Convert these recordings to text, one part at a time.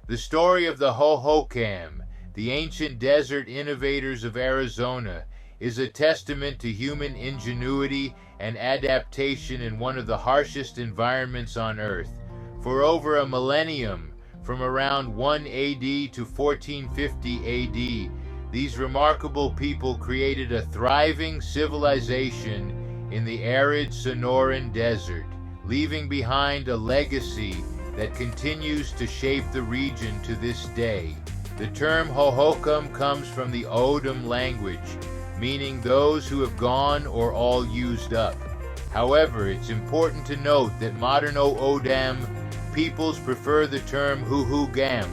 The story of the Hohokam, the ancient desert innovators of Arizona, is a testament to human ingenuity and adaptation in one of the harshest environments on Earth. For over a millennium, from around 1 AD to 1450 AD, these remarkable people created a thriving civilization in the arid Sonoran Desert, leaving behind a legacy that continues to shape the region to this day. The term Hohokam comes from the O'odham language, meaning those who have gone or all used up. However, it's important to note that modern O'odham peoples prefer the term Hohokam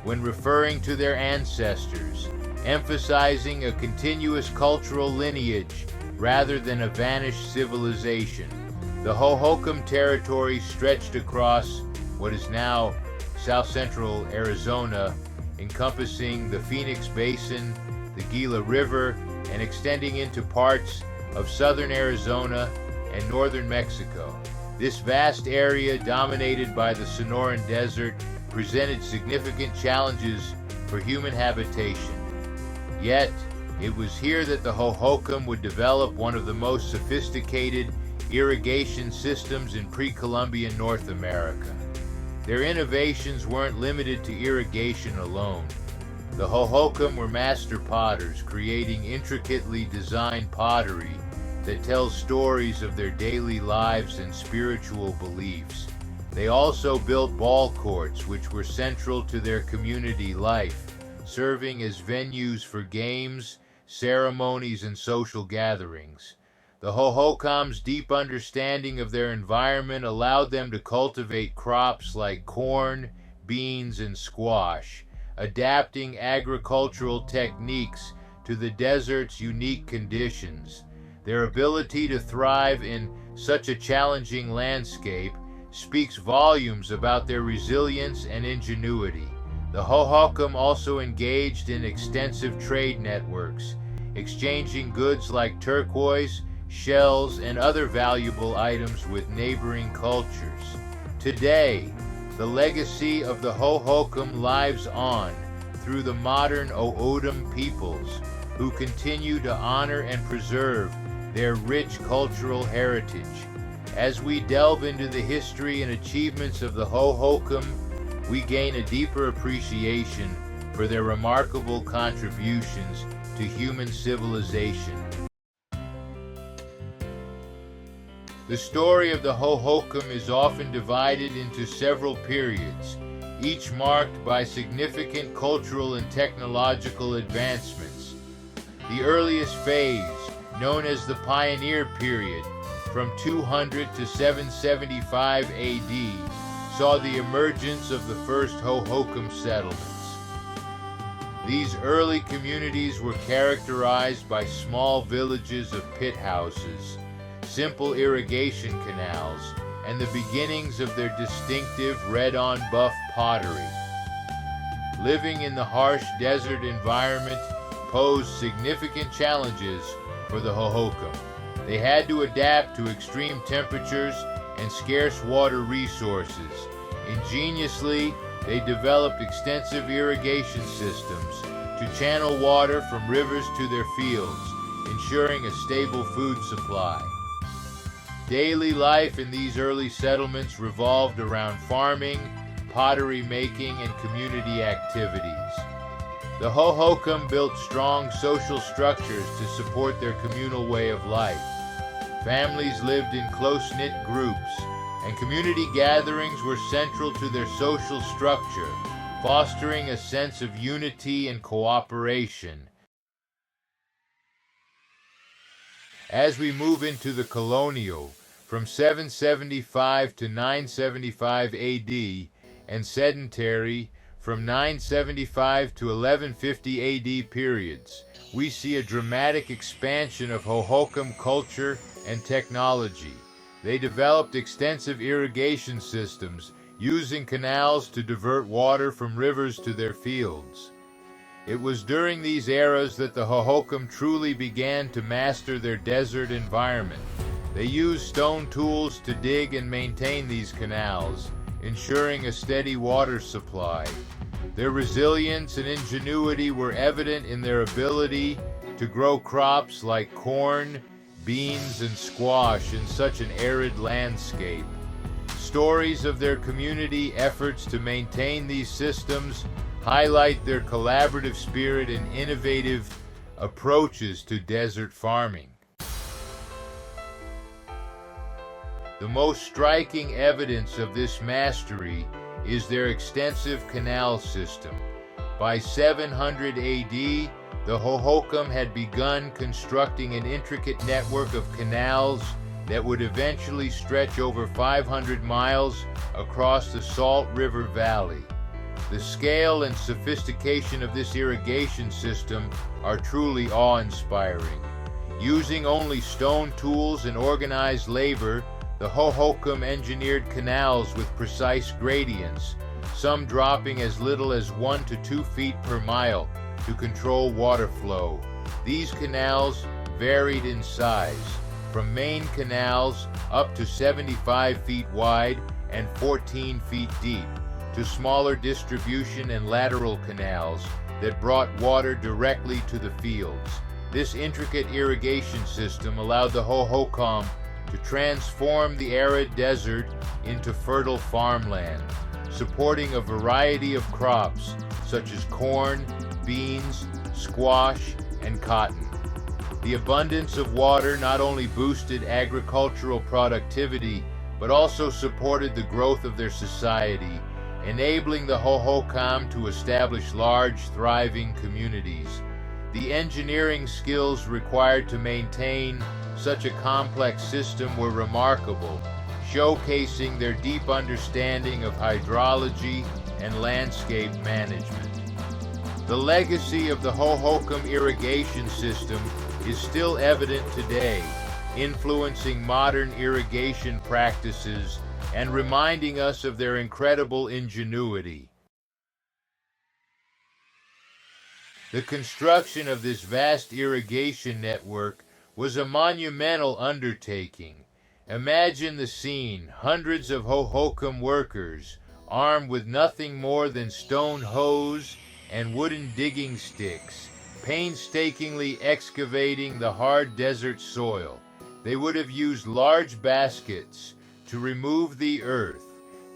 when referring to their ancestors, emphasizing a continuous cultural lineage rather than a vanished civilization. The Hohokam territory stretched across what is now south-central Arizona, encompassing the Phoenix Basin, the Gila River, and extending into parts of southern Arizona and northern Mexico. This vast area, dominated by the Sonoran Desert, presented significant challenges for human habitation. Yet, it was here that the Hohokam would develop one of the most sophisticated irrigation systems in pre-Columbian North America. Their innovations weren't limited to irrigation alone. The Hohokam were master potters, creating intricately designed pottery that tells stories of their daily lives and spiritual beliefs. They also built ball courts, which were central to their community life, serving as venues for games, ceremonies, and social gatherings. The Hohokam's deep understanding of their environment allowed them to cultivate crops like corn, beans, and squash, adapting agricultural techniques to the desert's unique conditions. Their ability to thrive in such a challenging landscape speaks volumes about their resilience and ingenuity. The Hohokam also engaged in extensive trade networks, exchanging goods like turquoise, shells, and other valuable items with neighboring cultures. Today, the legacy of the Hohokam lives on through the modern O'odham peoples, who continue to honor and preserve their rich cultural heritage. As we delve into the history and achievements of the Hohokam, we gain a deeper appreciation for their remarkable contributions to human civilization. The story of the Hohokam is often divided into several periods, each marked by significant cultural and technological advancements. The earliest phase, known as the Pioneer Period, from 200 to 775 AD, saw the emergence of the first Hohokam settlements. These early communities were characterized by small villages of pit houses, simple irrigation canals, and the beginnings of their distinctive red-on-buff pottery. Living in the harsh desert environment posed significant challenges for the Hohokam. They had to adapt to extreme temperatures and scarce water resources. Ingeniously, they developed extensive irrigation systems to channel water from rivers to their fields, ensuring a stable food supply. Daily life in these early settlements revolved around farming, pottery making, and community activities. The Hohokam built strong social structures to support their communal way of life. Families lived in close-knit groups, and community gatherings were central to their social structure, fostering a sense of unity and cooperation. As we move into the colonial, from 775 to 975 AD, and sedentary, from 975 to 1150 AD periods, we see a dramatic expansion of Hohokam culture and technology. They developed extensive irrigation systems, using canals to divert water from rivers to their fields. It was during these eras that the Hohokam truly began to master their desert environment. They used stone tools to dig and maintain these canals, ensuring a steady water supply. Their resilience and ingenuity were evident in their ability to grow crops like corn, beans, and squash in such an arid landscape. Stories of their community efforts to maintain these systems highlight their collaborative spirit and innovative approaches to desert farming. The most striking evidence of this mastery is their extensive canal system. By 700 AD, the Hohokam had begun constructing an intricate network of canals that would eventually stretch over 500 miles across the Salt River Valley. The scale and sophistication of this irrigation system are truly awe-inspiring. Using only stone tools and organized labor, the Hohokam engineered canals with precise gradients, some dropping as little as 1 to 2 feet per mile to control water flow. These canals varied in size, from main canals up to 75 feet wide and 14 feet deep, to smaller distribution and lateral canals that brought water directly to the fields. This intricate irrigation system allowed the Hohokam to transform the arid desert into fertile farmland, supporting a variety of crops such as corn, beans, squash, and cotton. The abundance of water not only boosted agricultural productivity, but also supported the growth of their society, enabling the Hohokam to establish large, thriving communities. The engineering skills required to maintain such a complex system were remarkable, showcasing their deep understanding of hydrology and landscape management. The legacy of the Hohokam irrigation system is still evident today, influencing modern irrigation practices and reminding us of their incredible ingenuity. The construction of this vast irrigation network was a monumental undertaking. Imagine the scene: hundreds of Hohokam workers, armed with nothing more than stone hoes and wooden digging sticks, painstakingly excavating the hard desert soil. They would have used large baskets to remove the earth,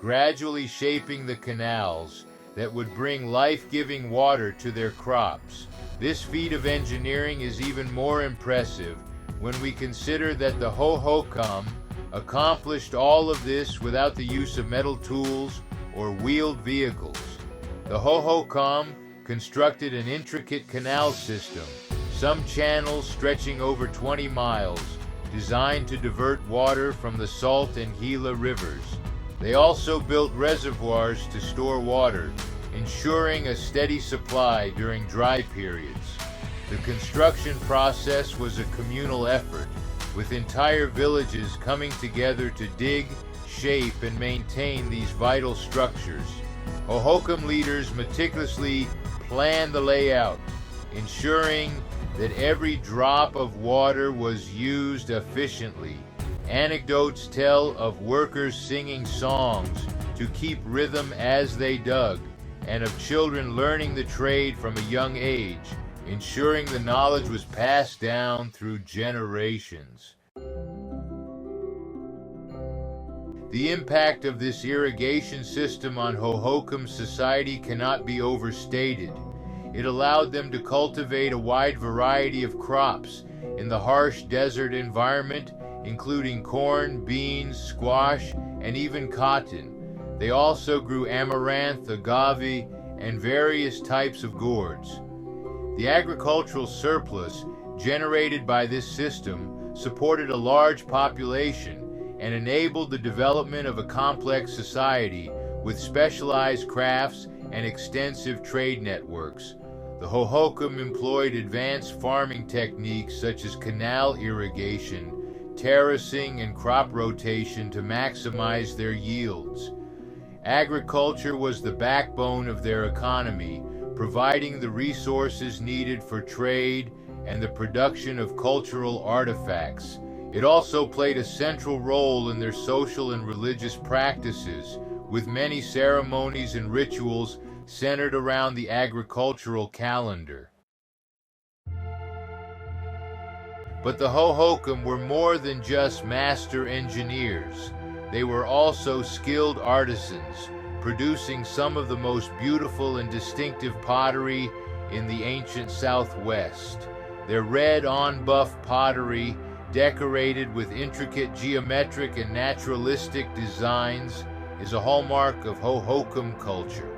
gradually shaping the canals that would bring life-giving water to their crops. This feat of engineering is even more impressive when we consider that the Hohokam accomplished all of this without the use of metal tools or wheeled vehicles. The Hohokam constructed an intricate canal system, some channels stretching over 20 miles, designed to divert water from the Salt and Gila rivers. They also built reservoirs to store water, ensuring a steady supply during dry periods. The construction process was a communal effort, with entire villages coming together to dig, shape, and maintain these vital structures. Hohokam leaders meticulously planned the layout, ensuring that every drop of water was used efficiently. Anecdotes tell of workers singing songs to keep rhythm as they dug, and of children learning the trade from a young age, ensuring the knowledge was passed down through generations. The impact of this irrigation system on Hohokam society cannot be overstated. It allowed them to cultivate a wide variety of crops in the harsh desert environment, including corn, beans, squash, and even cotton. They also grew amaranth, agave, and various types of gourds. The agricultural surplus generated by this system supported a large population and enabled the development of a complex society with specialized crafts and extensive trade networks. The Hohokam employed advanced farming techniques such as canal irrigation, terracing, and crop rotation to maximize their yields. Agriculture was the backbone of their economy, providing the resources needed for trade and the production of cultural artifacts. It also played a central role in their social and religious practices, with many ceremonies and rituals centered around the agricultural calendar. But the Hohokam were more than just master engineers. They were also skilled artisans, producing some of the most beautiful and distinctive pottery in the ancient Southwest. Their red-on-buff pottery, decorated with intricate geometric and naturalistic designs, is a hallmark of Hohokam culture.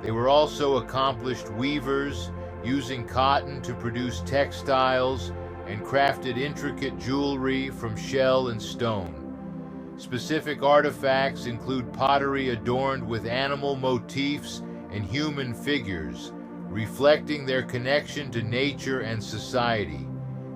They were also accomplished weavers, using cotton to produce textiles, and crafted intricate jewelry from shell and stone. Specific artifacts include pottery adorned with animal motifs and human figures, reflecting their connection to nature and society.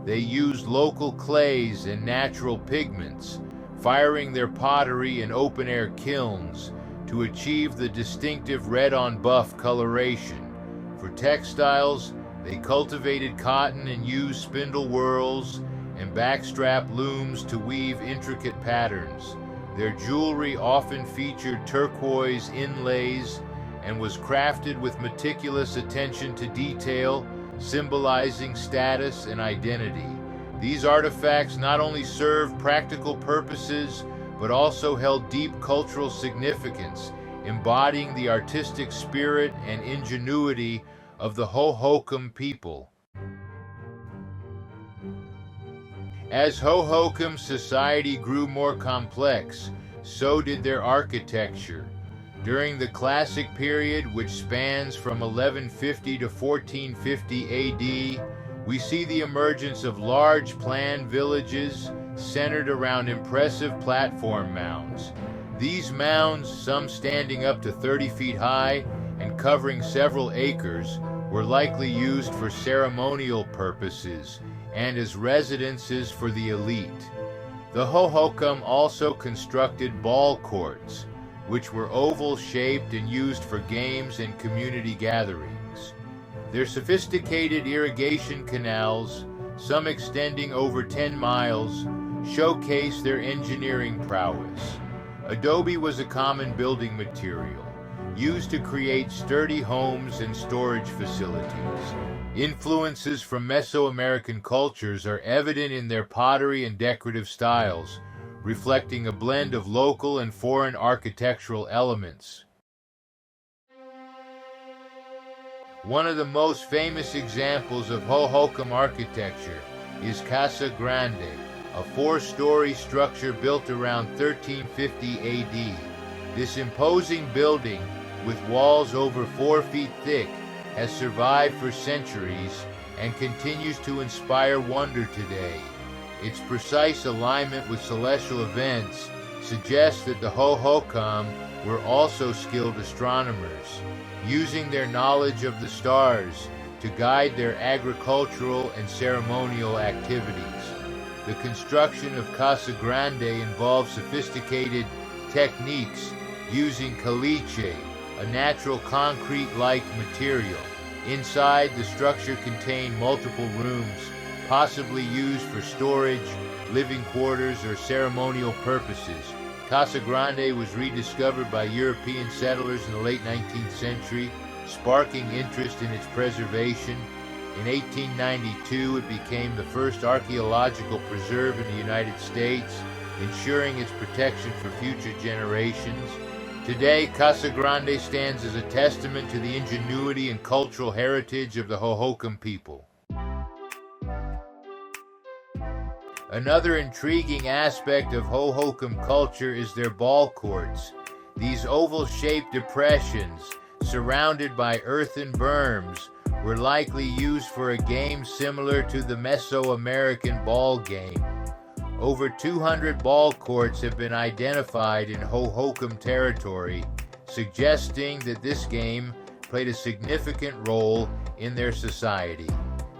They used local clays and natural pigments, firing their pottery in open-air kilns to achieve the distinctive red-on-buff coloration. For textiles, they cultivated cotton and used spindle whorls and backstrap looms to weave intricate patterns. Their jewelry often featured turquoise inlays and was crafted with meticulous attention to detail, symbolizing status and identity. These artifacts not only served practical purposes, but also held deep cultural significance, embodying the artistic spirit and ingenuity of the Hohokam people. As Hohokam society grew more complex, so did their architecture. During the Classic period, which spans from 1150 to 1450 AD, we see the emergence of large planned villages centered around impressive platform mounds. These mounds, some standing up to 30 feet high and covering several acres, were likely used for ceremonial purposes and as residences for the elite. The Hohokam also constructed ball courts, which were oval-shaped and used for games and community gatherings. Their sophisticated irrigation canals, some extending over 10 miles, showcase their engineering prowess. Adobe was a common building material, used to create sturdy homes and storage facilities. Influences from Mesoamerican cultures are evident in their pottery and decorative styles, reflecting a blend of local and foreign architectural elements. One of the most famous examples of Hohokam architecture is Casa Grande, a four-story structure built around 1350 AD. This imposing building, with walls over 4 feet thick, has survived for centuries and continues to inspire wonder today. Its precise alignment with celestial events suggests that the Hohokam were also skilled astronomers, using their knowledge of the stars to guide their agricultural and ceremonial activities. The construction of Casa Grande involves sophisticated techniques using caliche, a natural concrete-like material. Inside, the structure contained multiple rooms, possibly used for storage, living quarters, or ceremonial purposes. Casa Grande was rediscovered by European settlers in the late 19th century, sparking interest in its preservation. In 1892, it became the first archaeological preserve in the United States, ensuring its protection for future generations. Today, Casa Grande stands as a testament to the ingenuity and cultural heritage of the Hohokam people. Another intriguing aspect of Hohokam culture is their ball courts. These oval-shaped depressions, surrounded by earthen berms, were likely used for a game similar to the Mesoamerican ball game. Over 200 ball courts have been identified in Hohokam territory, suggesting that this game played a significant role in their society.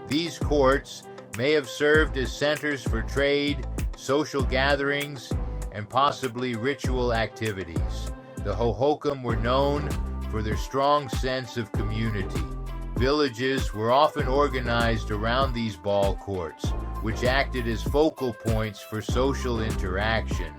These courts may have served as centers for trade, social gatherings, and possibly ritual activities. The Hohokam were known for their strong sense of community. Villages were often organized around these ball courts, which acted as focal points for social interaction.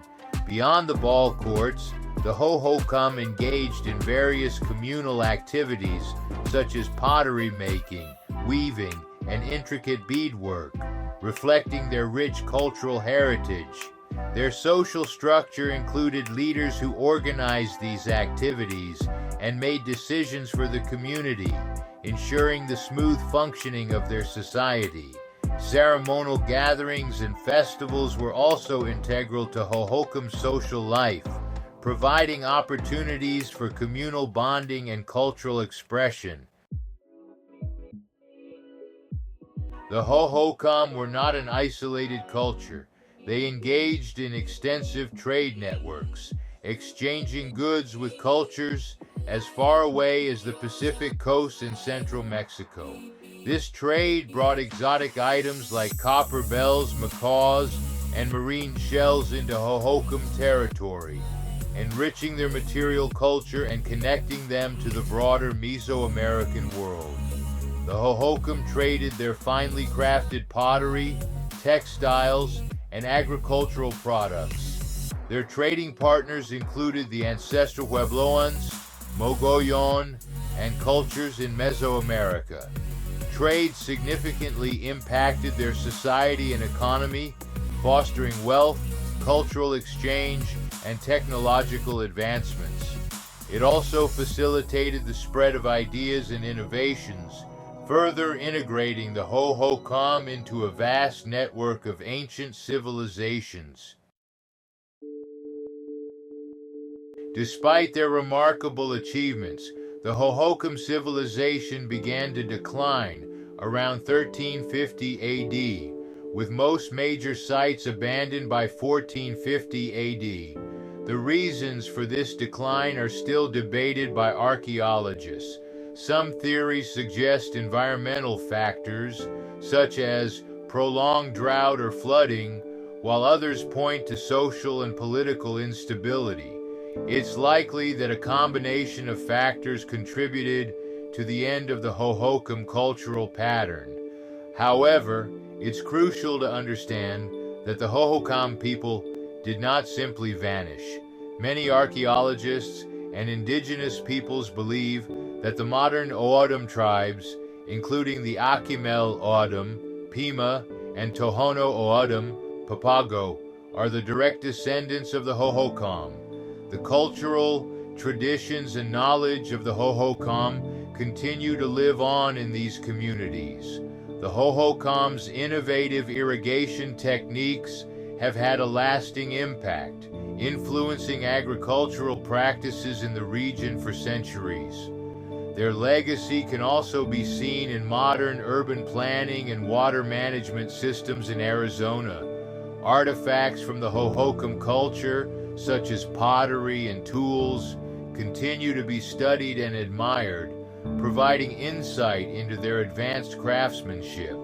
Beyond the ball courts, The Hohokam engaged in various communal activities such as pottery making, weaving, and intricate beadwork, reflecting their rich cultural heritage. Their social structure included leaders who organized these activities and made decisions for the community, ensuring the smooth functioning of their society. Ceremonial gatherings and festivals were also integral to Hohokam's social life, providing opportunities for communal bonding and cultural expression. The Hohokam were not an isolated culture. They engaged in extensive trade networks, exchanging goods with cultures as far away as the Pacific coast and central Mexico. This trade brought exotic items like copper bells, macaws, and marine shells into Hohokam territory, enriching their material culture and connecting them to the broader Mesoamerican world. The Hohokam traded their finely crafted pottery, textiles, and agricultural products. Their trading partners included the ancestral Puebloans, Mogollon, and cultures in Mesoamerica. Trade significantly impacted their society and economy, fostering wealth, cultural exchange, and technological advancements. It also facilitated the spread of ideas and innovations, further integrating the Hohokam into a vast network of ancient civilizations. Despite their remarkable achievements, the Hohokam civilization began to decline around 1350 AD, with most major sites abandoned by 1450 AD. The reasons for this decline are still debated by archaeologists. Some theories suggest environmental factors, such as prolonged drought or flooding, while others point to social and political instability. It's likely that a combination of factors contributed to the end of the Hohokam cultural pattern. However, it's crucial to understand that the Hohokam people did not simply vanish. Many archaeologists and indigenous peoples believe that the modern O'odham tribes, including the Akimel O'odham, Pima, and Tohono O'odham, Papago, are the direct descendants of the Hohokam. The cultural traditions and knowledge of the Hohokam continue to live on in these communities. The Hohokam's innovative irrigation techniques have had a lasting impact, influencing agricultural practices in the region for centuries. Their legacy can also be seen in modern urban planning and water management systems in Arizona. Artifacts from the Hohokam culture, such as pottery and tools, continue to be studied and admired, providing insight into their advanced craftsmanship.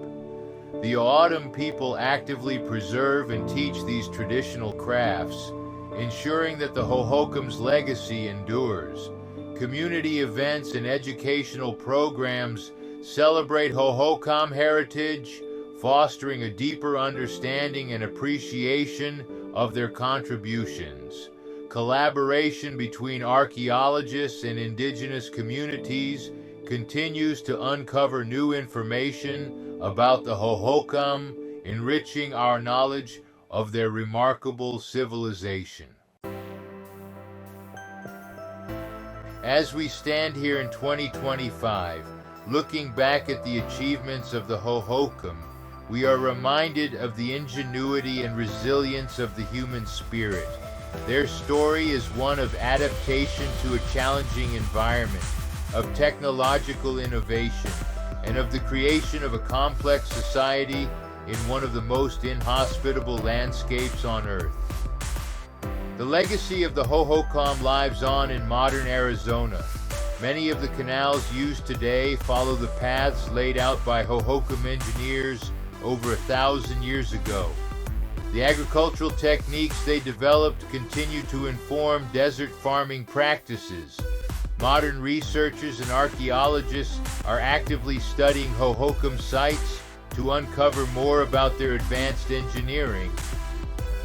The O'odham people actively preserve and teach these traditional crafts, ensuring that the Hohokam's legacy endures. Community events and educational programs celebrate Hohokam heritage, fostering a deeper understanding and appreciation of their contributions. Collaboration between archaeologists and indigenous communities continues to uncover new information about the Hohokam, enriching our knowledge of their remarkable civilization. As we stand here in 2025, looking back at the achievements of the Hohokam, we are reminded of the ingenuity and resilience of the human spirit. Their story is one of adaptation to a challenging environment, of technological innovation, and of the creation of a complex society in one of the most inhospitable landscapes on Earth. The legacy of the Hohokam lives on in modern Arizona. Many of the canals used today follow the paths laid out by Hohokam engineers over 1,000 years ago. The agricultural techniques they developed continue to inform desert farming practices. Modern researchers and archaeologists are actively studying Hohokam sites to uncover more about their advanced engineering.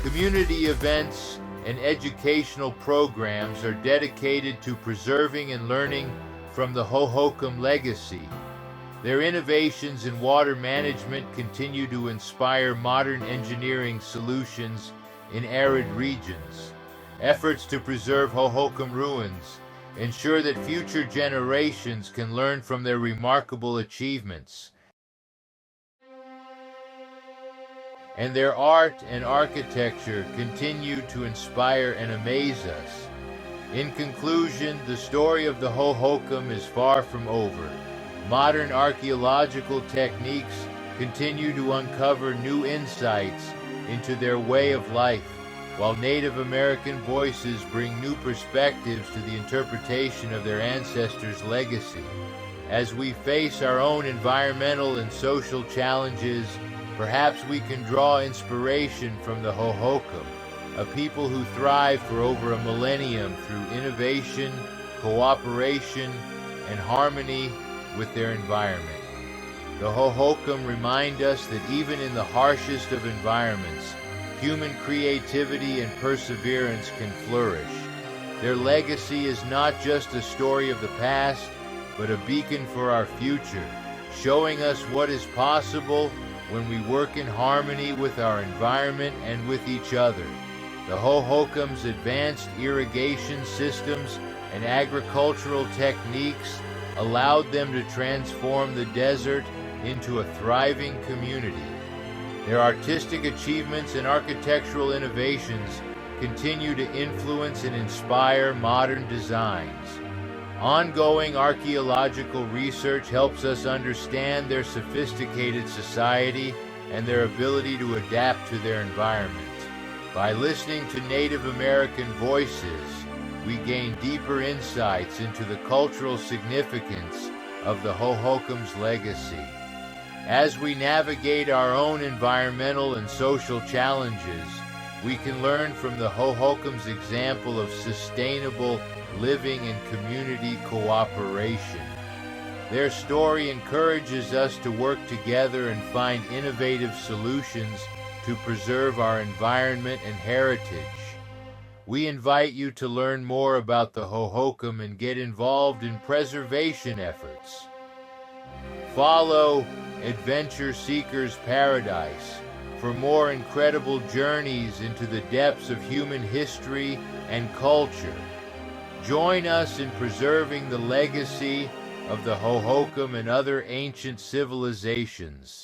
Community events and educational programs are dedicated to preserving and learning from the Hohokam legacy. Their innovations in water management continue to inspire modern engineering solutions in arid regions. Efforts to preserve Hohokam ruins ensure that future generations can learn from their remarkable achievements. And their art and architecture continue to inspire and amaze us. In conclusion, the story of the Hohokam is far from over. Modern archaeological techniques continue to uncover new insights into their way of life, while Native American voices bring new perspectives to the interpretation of their ancestors' legacy. As we face our own environmental and social challenges, perhaps we can draw inspiration from the Hohokam, a people who thrived for over a millennium through innovation, cooperation, and harmony with their environment. The Hohokam remind us that even in the harshest of environments, human creativity and perseverance can flourish. Their legacy is not just a story of the past, but a beacon for our future, showing us what is possible when we work in harmony with our environment and with each other. The Hohokam's advanced irrigation systems and agricultural techniques allowed them to transform the desert into a thriving community. Their artistic achievements and architectural innovations continue to influence and inspire modern designs. Ongoing archaeological research helps us understand their sophisticated society and their ability to adapt to their environment. By listening to Native American voices, we gain deeper insights into the cultural significance of the Hohokam's legacy. As we navigate our own environmental and social challenges, we can learn from the Hohokam's example of sustainable living and community cooperation. Their story encourages us to work together and find innovative solutions to preserve our environment and heritage. We invite you to learn more about the Hohokam and get involved in preservation efforts. Follow Adventure Seeker's Paradise for more incredible journeys into the depths of human history and culture. Join us in preserving the legacy of the Hohokam and other ancient civilizations.